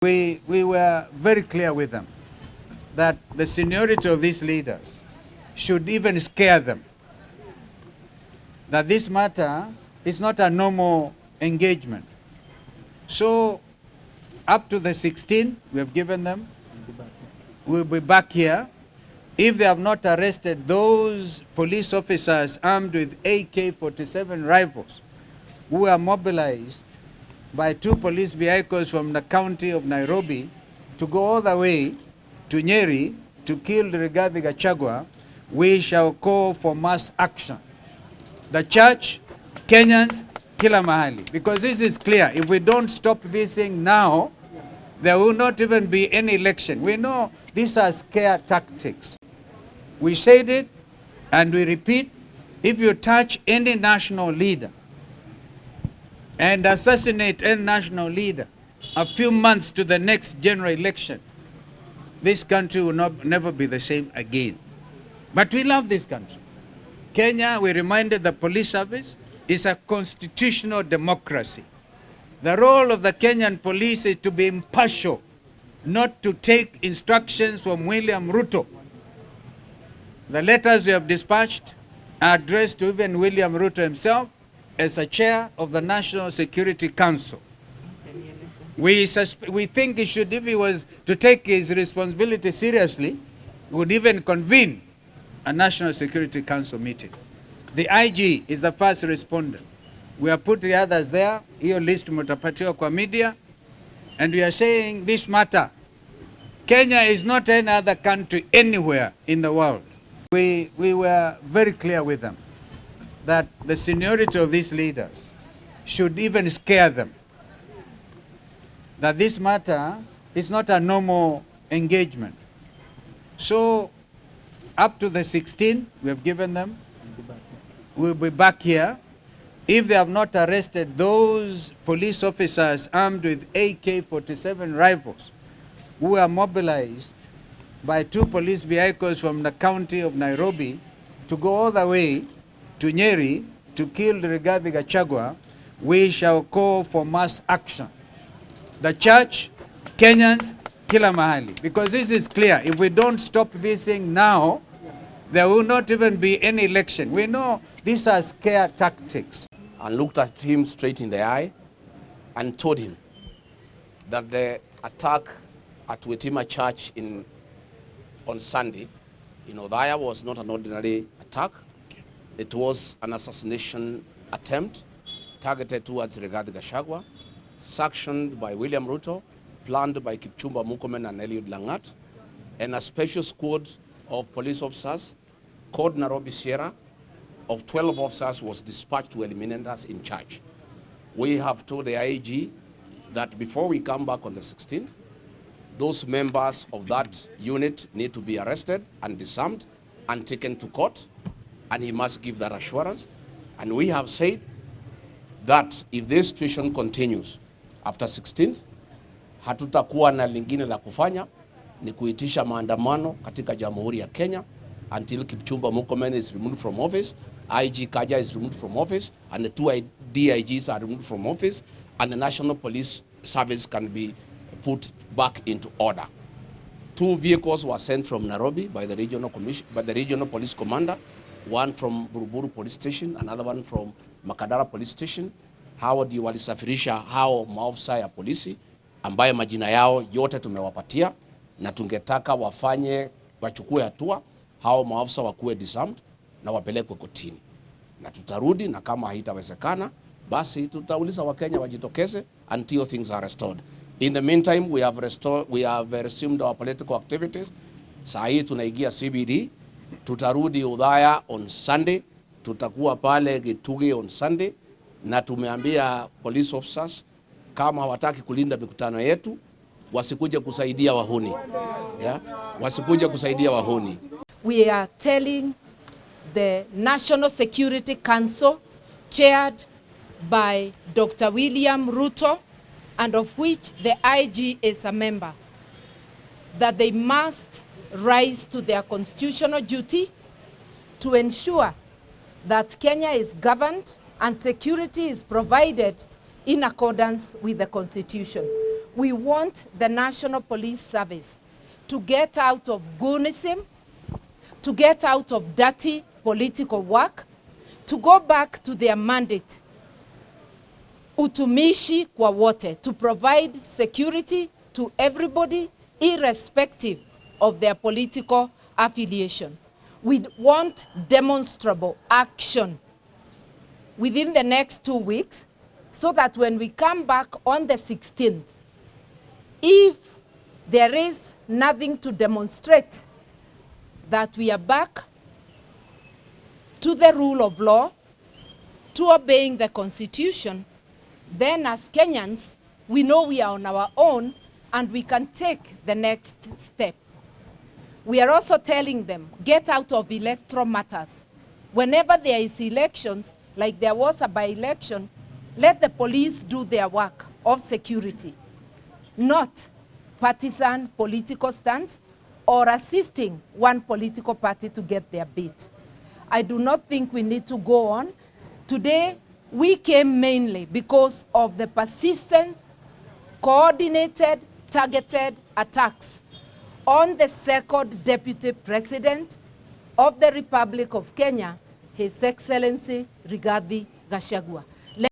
We were very clear with them that the seniority of these leaders should even scare them. That this matter is not a normal engagement. So up to the 16th, we have given them. We'll be back here. If they have not arrested those police officers armed with AK-47 rifles who are mobilized by 2 police vehicles from the county of Nairobi to go all the way to Nyeri to kill Rigathi Gachagua, we shall call for mass action. The church, Kenyans, kila mahali. Because this is clear. If we don't stop this thing now, there will not even be any election. We know these are scare tactics. We said it and we repeat, if you touch any national leader and assassinate any national leader a few months to the next general election, this country will never be the same again. But we love this country. Kenya, we reminded the police service, is a constitutional democracy. The role of the Kenyan police is to be impartial, not to take instructions from William Ruto. The letters we have dispatched are addressed to even William Ruto himself as a chair of the National Security Council. We think he should, if he was to take his responsibility seriously, would even convene a National Security Council meeting. The IG is the first responder. We have put the others there. Hiyo list mutapatiwa kwa media. And we are saying this matter. Kenya is not any other country anywhere in the world. We were very clear with them that the seniority of these leaders should even scare them. That this matter is not a normal engagement. So up to the 16th, we have given them. We'll be back here. If they have not arrested those police officers armed with AK-47 rifles who are mobilized by 2 police vehicles from the county of Nairobi to go all the way to Nyeri to kill Rigathi Gachagua, we shall call for mass action. The church, Kenyans, kila mahali. Because this is clear. If we don't stop this thing now, there will not even be any election. We know these are scare tactics. And looked at him straight in the eye and told him that the attack at Wetima Church on Sunday in Othaya was not an ordinary attack. It was an assassination attempt targeted towards Rigathi Gachagua, sanctioned by William Ruto, planned by Kipchumba Murkomen and Eliud Langat, and a special squad of police officers called Nairobi Sierra of 12 officers was dispatched to eliminate us in charge. We have told the IG that before we come back on the 16th, those members of that unit need to be arrested and disarmed and taken to court, and he must give that assurance. And we have said that if this situation continues after 16th, hatutakuwa na lingine la kufanya ni kuitisha maandamano katika Jamhuri ya Kenya until Kipchumba Murkomen is removed from office, IG Kaja is removed from office, and the 2 DIGs are removed from office, and the National Police Service can be put back into order. 2 vehicles were sent from Nairobi by the regional police commander, one from Buruburu Police Station, another one from Makadara Police Station. Hao ndio walisafirisha hao maofisa ya polisi ambayo majina yao yote tumewapatia, na tungetaka wachukue hatua, hao maofisa wakuwe disarmed na wapelekwe kotini. Na tutarudi, na kama haitawezekana basi tutauliza Wakenya wajitokeze until things are restored. In the meantime, we have resumed our political activities. Saa hii tunaingia CBD, tutarudi Othaya on Sunday, tutakuwa pale Gituge on Sunday, na tumeambia police officers kama hawataki kulinda mikutano yetu wasikuje kusaidia wahuni. Yeah? Wasikuje kusaidia wahuni. We are telling the National Security Council, chaired by Dr. William Ruto, and of which the IG is a member, that they must rise to their constitutional duty to ensure that Kenya is governed and security is provided in accordance with the Constitution. We want the National Police Service to get out of goonism, to get out of dirty political work, to go back to their mandate, utumishi kwa wote, to provide security to everybody, irrespective of their political affiliation. We want demonstrable action within the next 2 weeks, so that when we come back on the 16th, if there is nothing to demonstrate, that we are back to the rule of law, to obeying the Constitution, then as Kenyans, we know we are on our own and we can take the next step. We are also telling them, get out of electoral matters. Whenever there is elections, like there was a by-election, let the police do their work of security, not partisan political stance or assisting one political party to get their bit. I do not think we need to go on. Today, we came mainly because of the persistent, coordinated, targeted attacks on the second Deputy President of the Republic of Kenya, His Excellency Rigathi Gachagua.